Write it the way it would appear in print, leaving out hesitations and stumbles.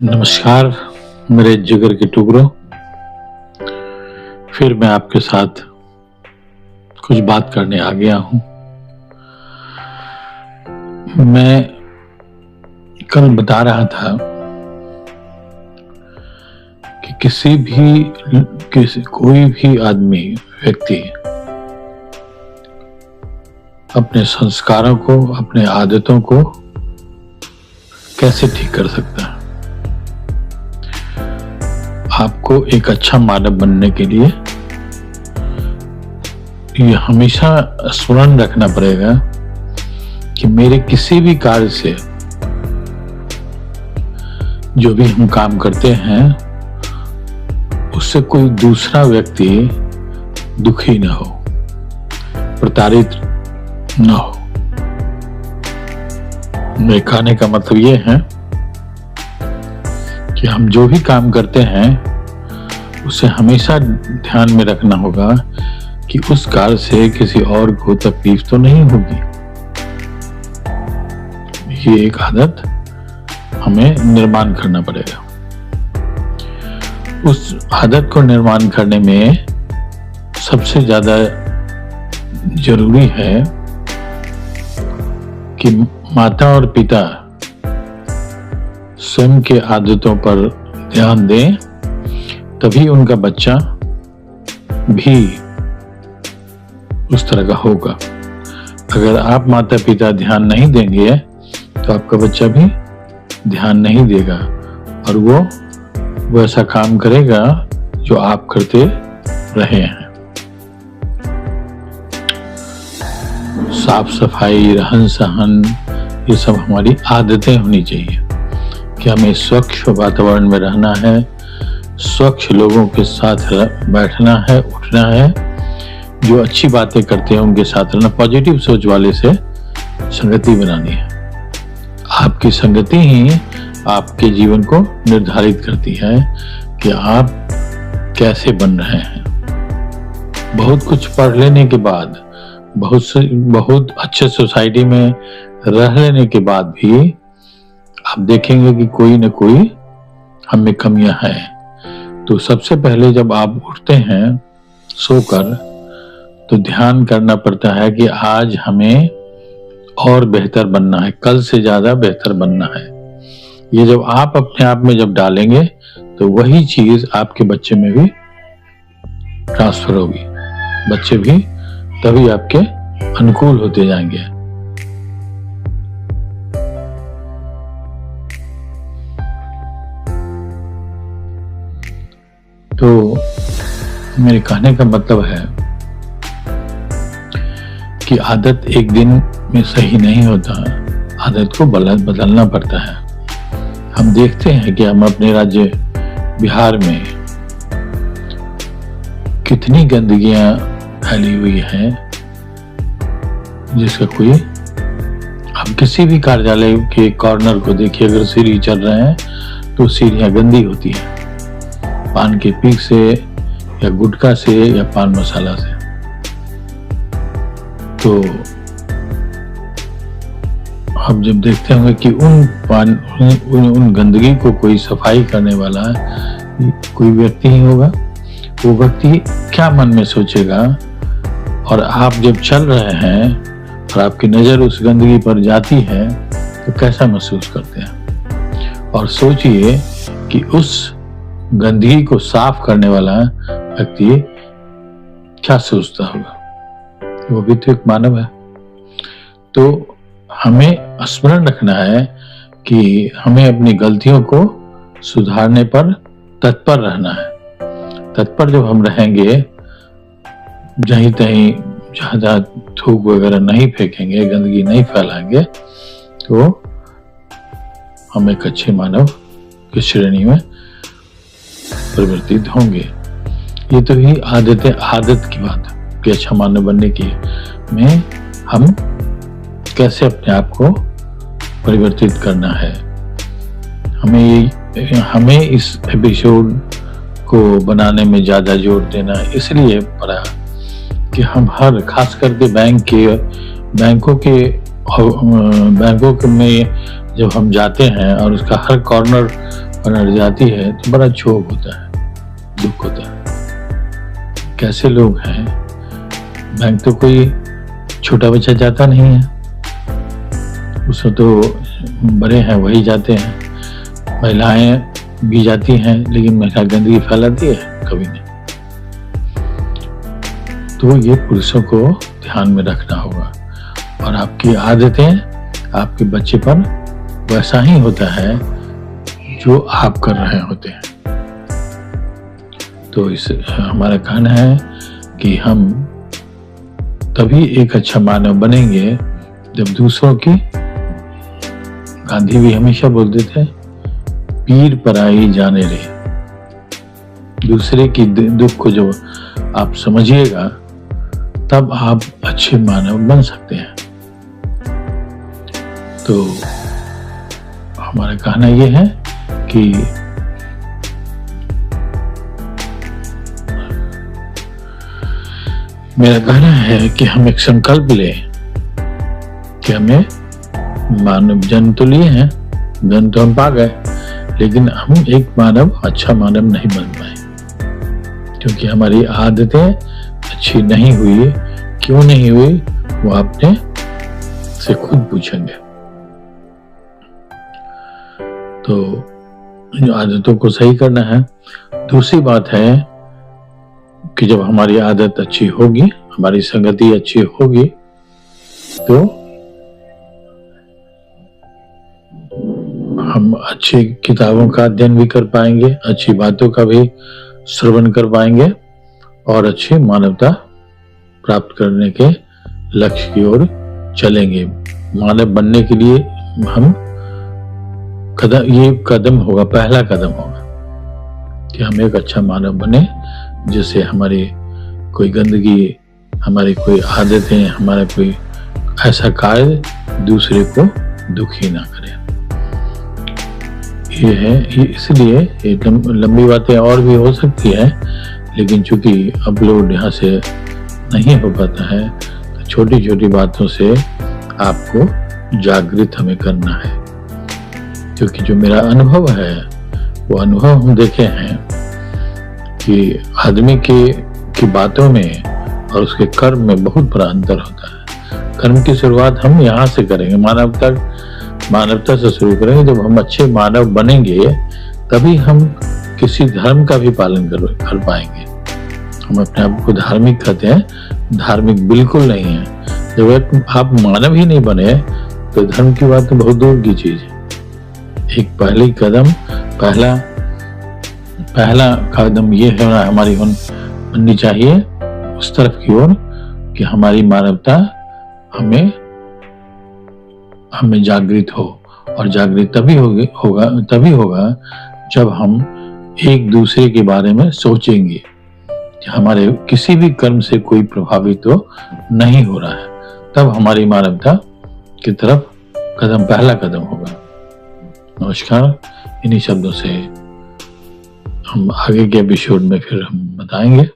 नमस्कार मेरे जिगर के टुकड़ों। फिर मैं आपके साथ कुछ बात करने आ गया हूं। मैं कल बता रहा था कि कोई भी आदमी व्यक्ति अपने संस्कारों को, अपने आदतों को कैसे ठीक कर सकता है। आपको एक अच्छा मानव बनने के लिए ये हमेशा स्मरण रखना पड़ेगा कि मेरे किसी भी कार्य से, जो भी हम काम करते हैं, उससे कोई दूसरा व्यक्ति दुखी न हो, प्रताड़ित न हो। मेरे कहने का मतलब ये है कि हम जो भी काम करते हैं उसे हमेशा ध्यान में रखना होगा कि उस कार्य से किसी और को तकलीफ तो नहीं होगी। ये एक आदत हमें निर्माण करना पड़ेगा। उस आदत को निर्माण करने में सबसे ज्यादा जरूरी है कि माता और पिता स्वयं के आदतों पर ध्यान दें, तभी उनका बच्चा भी उस तरह का होगा। अगर आप माता पिता ध्यान नहीं देंगे तो आपका बच्चा भी ध्यान नहीं देगा और वो वैसा काम करेगा जो आप करते रहे हैं। साफ सफाई, रहन सहन, ये सब हमारी आदतें होनी चाहिए कि हमें स्वच्छ वातावरण में रहना है, स्वच्छ लोगों के साथ बैठना है, उठना है, जो अच्छी बातें करते हैं उनके साथ रहना, पॉजिटिव सोच वाले से संगति बनानी है। आपकी संगति ही आपके जीवन को निर्धारित करती है कि आप कैसे बन रहे हैं। बहुत कुछ पढ़ लेने के बाद, बहुत अच्छे सोसाइटी में रह लेने के बाद भी आप देखेंगे कि कोई न कोई हम में कमियां हैं। तो सबसे पहले जब आप उठते हैं सोकर, तो ध्यान करना पड़ता है कि आज हमें और बेहतर बनना है, कल से ज्यादा बेहतर बनना है। ये जब आप अपने आप में जब डालेंगे तो वही चीज आपके बच्चे में भी ट्रांसफर होगी। बच्चे भी तभी आपके अनुकूल होते जाएंगे। तो मेरे कहने का मतलब है कि आदत एक दिन में सही नहीं होता, आदत को बदलना पड़ता है। हम देखते हैं कि हम अपने राज्य बिहार में कितनी गंदगियां फैली हुई हैं, जिसका कोई, हम किसी भी कार्यालय के कॉर्नर को देखिए, अगर सीढ़ी चल रहे हैं तो सीढ़ियां गंदी होती है, पान के पीक से या गुटखा से या पान मसाला से। तो हम जब देखते होंगे कि उन गंदगी को कोई सफाई करने वाला कोई व्यक्ति ही होगा, वो व्यक्ति क्या मन में सोचेगा। और आप जब चल रहे हैं और आपकी नजर उस गंदगी पर जाती है तो कैसा महसूस करते हैं। और सोचिए कि उस गंदगी को साफ करने वाला व्यक्ति क्या सोचता होगा, वो भी तो एक मानव है। तो हमें स्मरण रखना है कि हमें अपनी गलतियों को सुधारने पर तत्पर रहना है। तत्पर जब हम रहेंगे, जहीं तहीं जहां थूक वगैरह नहीं फेंकेंगे, गंदगी नहीं फैलाएंगे, तो हम एक अच्छे मानव की श्रेणी में परिवर्तित होंगे। ये तो ही आदत की बात कि अच्छा मानव बनने की में हम कैसे अपने आप को परिवर्तित करना है। हमें इस एपिसोड को बनाने में ज्यादा जोर देना इसलिए पड़ा कि हम खास करके बैंकों में जब हम जाते हैं और उसका हर कॉर्नर और अड़ जाती है तो बड़ा क्षोभ होता है, दुख होता है। कैसे लोग हैं, बैंक तो कोई छोटा बच्चा जाता नहीं है, उसमें तो बड़े हैं वही जाते हैं। महिलाएं भी जाती हैं, लेकिन महिला गंदगी फैलाती है कभी नहीं। तो ये पुरुषों को ध्यान में रखना होगा। और आपकी आदतें आपके बच्चे पर वैसा ही होता है जो आप कर रहे होते हैं। तो इस हमारा कहना है कि हम तभी एक अच्छा मानव बनेंगे जब दूसरों की, गांधी भी हमेशा बोलते थे, पीर पराई जाने रहे। दूसरे की दुख को जब आप समझिएगा तब आप अच्छे मानव बन सकते हैं। तो हमारा कहना यह है कि मेरा कहना है कि हम एक संकल्प लें कि हमें मानव जन्म तो लिए हैं, जन्म तो हम पा गए, लेकिन हम एक मानव, अच्छा मानव नहीं बन पाए, क्योंकि हमारी आदतें अच्छी नहीं हुई। क्यों नहीं हुई वो आपने से खुद पूछेंगे। तो आदतों को सही करना है। दूसरी बात है कि जब हमारी आदत अच्छी होगी, हमारी संगति अच्छी होगी, तो हम अच्छी किताबों का अध्ययन भी कर पाएंगे, अच्छी बातों का भी श्रवण कर पाएंगे और अच्छी मानवता प्राप्त करने के लक्ष्य की ओर चलेंगे। मानव बनने के लिए हम ये कदम होगा, पहला कदम होगा कि हम एक अच्छा मानव बने, जिससे हमारी कोई गंदगी, हमारी कोई आदतें, हमारा कोई ऐसा कार्य दूसरे को दुखी ना करे। ये है, इसलिए लंबी बातें और भी हो सकती है, लेकिन चूंकि अपलोड यहाँ से नहीं हो पाता है, तो छोटी छोटी बातों से आपको जागृत हमें करना है। क्योंकि जो मेरा अनुभव है, वो अनुभव हम देखे हैं कि आदमी की बातों में और उसके कर्म में बहुत बड़ा अंतर होता है। कर्म की शुरुआत हम यहाँ से करेंगे, मानवता से शुरू करेंगे। जब हम अच्छे मानव बनेंगे तभी हम किसी धर्म का भी पालन कर पाएंगे। हम अपने आप को धार्मिक कहते हैं, धार्मिक बिल्कुल नहीं है। जब आप मानव ही नहीं बने तो धर्म की बात तो बहुत दूर की चीज है। एक पहला कदम ये है हमारी बननी चाहिए उस तरफ की ओर कि हमारी मानवता हमें जागृत हो। और जागृत तभी होगा जब हम एक दूसरे के बारे में सोचेंगे कि हमारे किसी भी कर्म से कोई प्रभावित तो नहीं हो रहा है। तब हमारी मानवता की तरफ पहला कदम होगा। नमस्कार। इन्हीं शब्दों से हम आगे के एपिसोड में फिर हम बताएंगे।